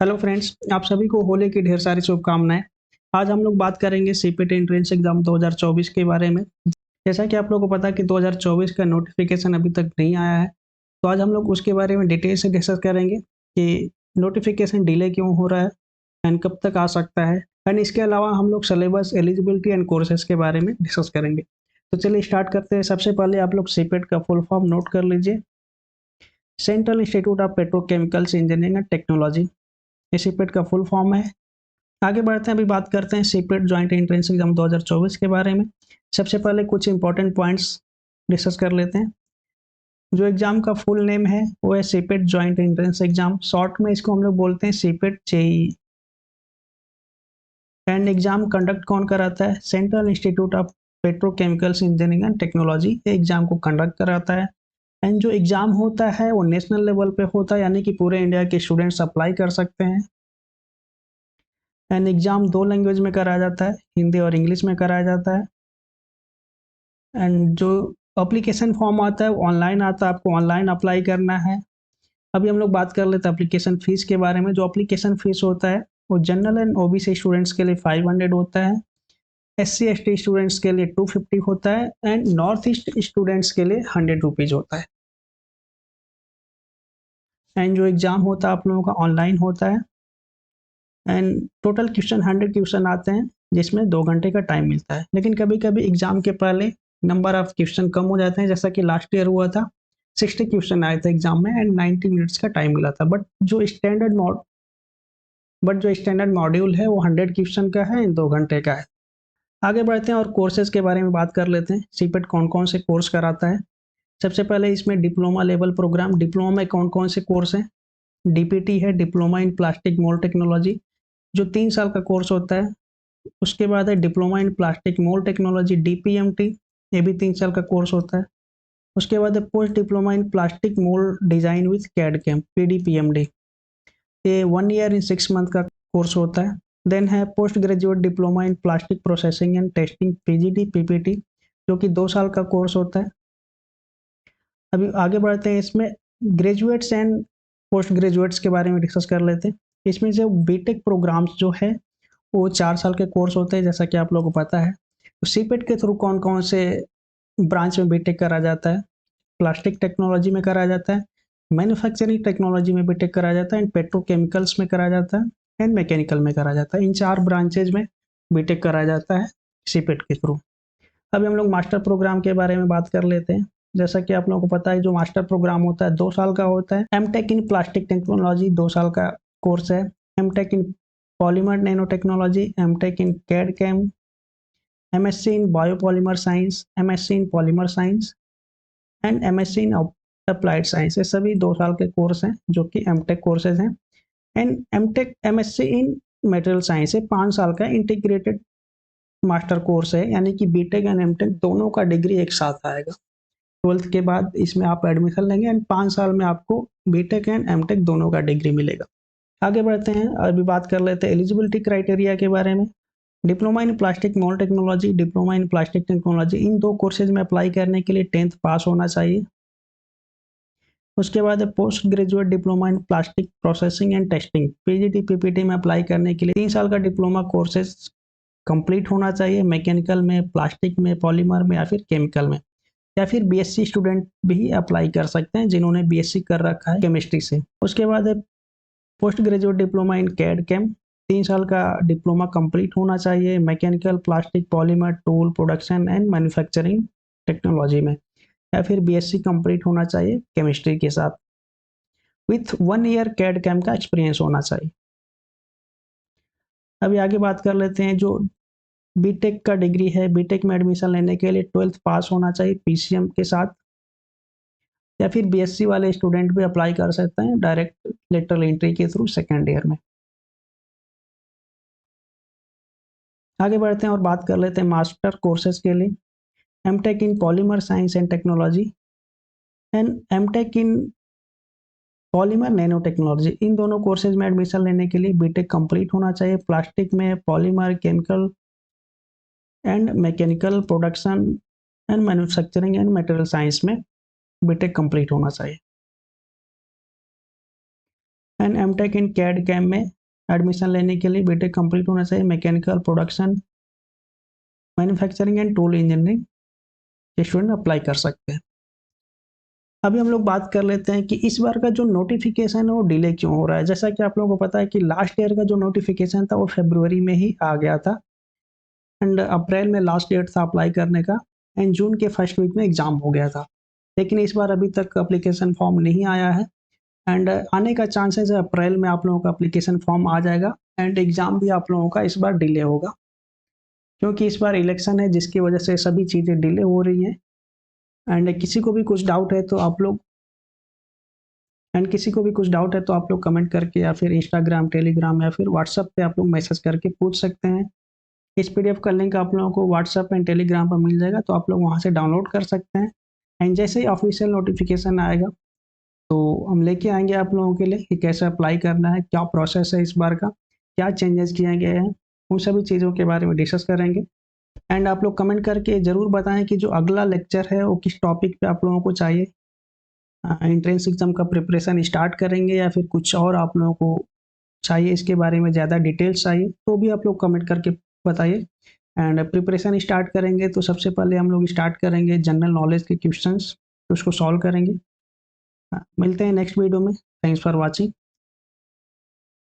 Hello friends, आप सभी को होली की ढेर सारी शुभकामनाएं। आज हम लोग बात करेंगे सीपीटी एंट्रेंस एग्जाम 2024 के बारे में। जैसा कि आप लोगों को पता है कि 2024 का नोटिफिकेशन अभी तक नहीं आया है, तो आज हम लोग उसके बारे में डिटेल से डिस्कस करेंगे कि नोटिफिकेशन डिले क्यों हो रहा है एंड कब तक आ सकता है। एंड इसके अलावा हम लोग सिलेबस, एलिजिबिलिटी एंड कोर्सेज के बारे में डिस्कस करेंगे। तो चलिए स्टार्ट करते हैं। सबसे पहले आप लोग सीपेट का फुल फॉर्म नोट कर लीजिए। Central institute of petrochemicals engineering and technology, ये सीपेट का फुल फॉर्म है। आगे बढ़ते हैं, अभी बात करते हैं सीपेट जॉइंट एंट्रेंस एग्जाम 2024 के बारे में। सबसे पहले कुछ इंपॉर्टेंट पॉइंट्स डिस्कस कर लेते हैं। जो एग्जाम का फुल नेम है वो है CIPET joint entrance exam, short में इसको हम लोग बोलते हैं CIPET JE. And exam conduct कौन कराता है? Central institute of petrochemicals engineering and technology exam को कंडक्ट कराता है। एंड जो एग्जाम होता है वो नेशनल लेवल पे होता है, यानी कि पूरे इंडिया के स्टूडेंट्स अप्लाई कर सकते हैं। एंड एग्जाम दो लैंग्वेज में कराया जाता है, हिंदी और इंग्लिश में कराया जाता है। एंड जो अप्लीकेशन फॉर्म आता है वो ऑनलाइन आता है, आपको ऑनलाइन अप्लाई करना है। अभी हम लोग बात कर लेते हैं एप्लीकेशन फीस के बारे में। जो एप्लीकेशन फीस होता है वो जनरल एंड ओबीसी स्टूडेंट्स के लिए 500 होता है, एससी एसटी स्टूडेंट्स के लिए 250 होता है एंड नॉर्थ ईस्ट स्टूडेंट्स के लिए 100 रुपीज होता है। एंड जो एग्जाम होता है आप लोगों का ऑनलाइन होता है। एंड टोटल क्वेश्चन 100 क्वेश्चन आते हैं, जिसमें 2 घंटे का टाइम मिलता है। लेकिन कभी कभी एग्जाम के पहले नंबर ऑफ क्वेश्चन कम हो जाते हैं, जैसा कि लास्ट ईयर हुआ था। 60 क्वेश्चन आए थे एग्जाम में एंड 90 मिनट्स का टाइम मिला था। जो स्टैंडर्ड मॉड्यूल है वो 100 क्वेश्चन का है, 2 घंटे का है। आगे बढ़ते हैं और कोर्सेज के बारे में बात कर लेते हैं। सीपेट कौन कौन से कोर्स कराता है। सबसे पहले इसमें डिप्लोमा लेवल प्रोग्राम। डिप्लोमा में कौन कौन से कोर्स हैं? डीपीटी है, diploma in plastic mould technology, जो 3 साल का कोर्स होता है। उसके बाद है diploma in plastic mould technology, DPMT, ये भी 3 साल का कोर्स होता है। उसके बाद है post diploma in plastic mould design with CAD CAM, PDPMD, ये 1 ईयर इन 6 मंथ का कोर्स होता है। देन है post graduate diploma in plastic processing and testing, PGT PPT, जो कि 2 साल का कोर्स होता है। अभी आगे बढ़ते हैं, इसमें ग्रेजुएट्स एंड पोस्ट ग्रेजुएट्स के बारे में डिस्कस कर लेते हैं। इसमें जो बीटेक प्रोग्राम्स जो है वो 4 साल के कोर्स होते हैं, जैसा कि आप लोगों को पता है। तो सीपेट के थ्रू कौन कौन से ब्रांच में बीटेक करा जाता है? प्लास्टिक टेक्नोलॉजी में कराया जाता है, मैन्युफैक्चरिंग टेक्नोलॉजी में बीटेक कराया जाता है, एंड पेट्रोकेमिकल्स में कराया जाता है, एंड मैकेनिकल में कराया जाता है। इन 4 ब्रांचेज में बीटेक कराया जाता है सीपेट के थ्रू। अभी हम लोग मास्टर प्रोग्राम के बारे में बात कर लेते हैं। जैसा कि आप लोगों को पता है, जो मास्टर प्रोग्राम होता है 2 साल का होता है। एमटेक इन प्लास्टिक टेक्नोलॉजी 2 साल का कोर्स है। MTech in polymer nano technology, MTech in CAD CAM, MSc in biopolymer science, MSc in polymer science and MSc in applied science, ये सभी 2 साल के कोर्स हैं जो कि एमटेक कोर्सेज हैं। And MTech MSc in material science है 5 साल का इंटीग्रेटेड मास्टर कोर्स है, यानी कि बीटेक एंड एमटेक दोनों का डिग्री एक साथ आएगा। 12th के बाद इसमें आप एडमिशन लेंगे एंड 5 साल में आपको बीटेक एंड एमटेक दोनों का डिग्री मिलेगा। आगे बढ़ते हैं, अभी बात कर लेते हैं एलिजिबिलिटी क्राइटेरिया के बारे में। Diploma in plastic mould technology, diploma in plastic technology, in 2 courses में अप्लाई करने के लिए 10th पास होना चाहिए। उसके बाद post graduate diploma in plastic processing and testing, PGT PPT में अप्लाई करने के लिए 3 साल का डिप्लोमा कोर्सेज कंप्लीट होना चाहिए, मैकेनिकल में, प्लास्टिक में, पॉलीमर में या फिर केमिकल में। या फिर बीएससी स्टूडेंट भी अप्लाई कर सकते हैं जिन्होंने बीएससी कर रखा है केमिस्ट्री से। उसके बाद है post graduate diploma in CAD CAM, 3 साल का डिप्लोमा कंप्लीट होना चाहिए, mechanical, plastic, polymer, tool production and manufacturing technology में। या फिर बीएससी कंप्लीट होना चाहिए केमिस्ट्री के साथ, विथ 1 ईयर कैड कैम का एक्सपीरियंस होना चाहिए। अभी आगे बात कर लेते हैं, जो बीटेक का डिग्री है, बीटेक में एडमिशन लेने के लिए 12th पास होना चाहिए पीसीएम के साथ। या फिर बीएससी वाले स्टूडेंट भी अप्लाई कर सकते हैं डायरेक्ट लेटरल एंट्री के थ्रू 2nd ईयर में। आगे बढ़ते हैं और बात कर लेते हैं मास्टर कोर्सेज के लिए। MTech in polymer science and technology and MTech in polymer nano technology, इन दोनों कोर्सेज में एडमिशन लेने के लिए बीटेक कंप्लीट होना चाहिए। प्लास्टिक में, polymer, chemical and mechanical, production and manufacturing and material science में बीटेक कंप्लीट होना चाहिए। And MTech in CAD CAM में एडमिशन लेने के लिए बीटेक कंप्लीट होना चाहिए। Mechanical, production, manufacturing and tool engineering के स्टूडेंट अप्लाई कर सकते हैं। अभी हम लोग बात कर लेते हैं कि इस बार का जो नोटिफिकेशन है वो डिले क्यों हो रहा है। जैसा कि आप लोगों को पता है कि लास्ट ईयर का जो नोटिफिकेशन था वो फरवरी में ही आ गया था एंड अप्रैल में लास्ट डेट था अप्लाई करने का एंड जून के फर्स्ट वीक में एग्ज़ाम हो गया था। लेकिन इस बार अभी तक अप्लीकेशन फॉर्म नहीं आया है एंड आने का चांसेस है अप्रैल में आप लोगों का अप्लीकेशन फॉर्म आ जाएगा एंड एग्ज़ाम भी आप लोगों का इस बार डिले होगा, क्योंकि इस बार इलेक्शन है जिसकी वजह से सभी चीज़ें डिले हो रही हैं। एंड किसी को भी कुछ डाउट है तो आप लोग कमेंट करके या फिर इंस्टाग्राम, टेलीग्राम या फिर व्हाट्सएप पे आप लोग मैसेज करके पूछ सकते हैं। इस पीडीएफ का लिंक आप लोगों को व्हाट्सएप एंड टेलीग्राम पर मिल जाएगा, तो आप लोग वहाँ से डाउनलोड कर सकते हैं एंड जैसे ही ऑफिशियल नोटिफिकेशन आएगा तो हम लेके आएंगे आप लोगों के लिए कि कैसे अप्लाई करना है, क्या प्रोसेस है इस बार का, क्या चेंजेस किए गए हैं, उन सभी चीज़ों के बारे में डिस्कस करेंगे। एंड आप लोग कमेंट करके ज़रूर बताएं कि जो अगला लेक्चर है वो किस टॉपिक पे आप लोगों को चाहिए। एंट्रेंस एग्ज़ाम का प्रिपरेशन स्टार्ट करेंगे या फिर कुछ और आप लोगों को चाहिए, इसके बारे में ज़्यादा डिटेल्स चाहिए तो भी आप लोग कमेंट करके बताइए। एंड प्रिपरेशन स्टार्ट करेंगे तो सबसे पहले हम लोग स्टार्ट करेंगे जनरल नॉलेज के क्वेश्चंस, तो उसको सॉल्व करेंगे। मिलते हैं नेक्स्ट वीडियो में। Thanks for watching.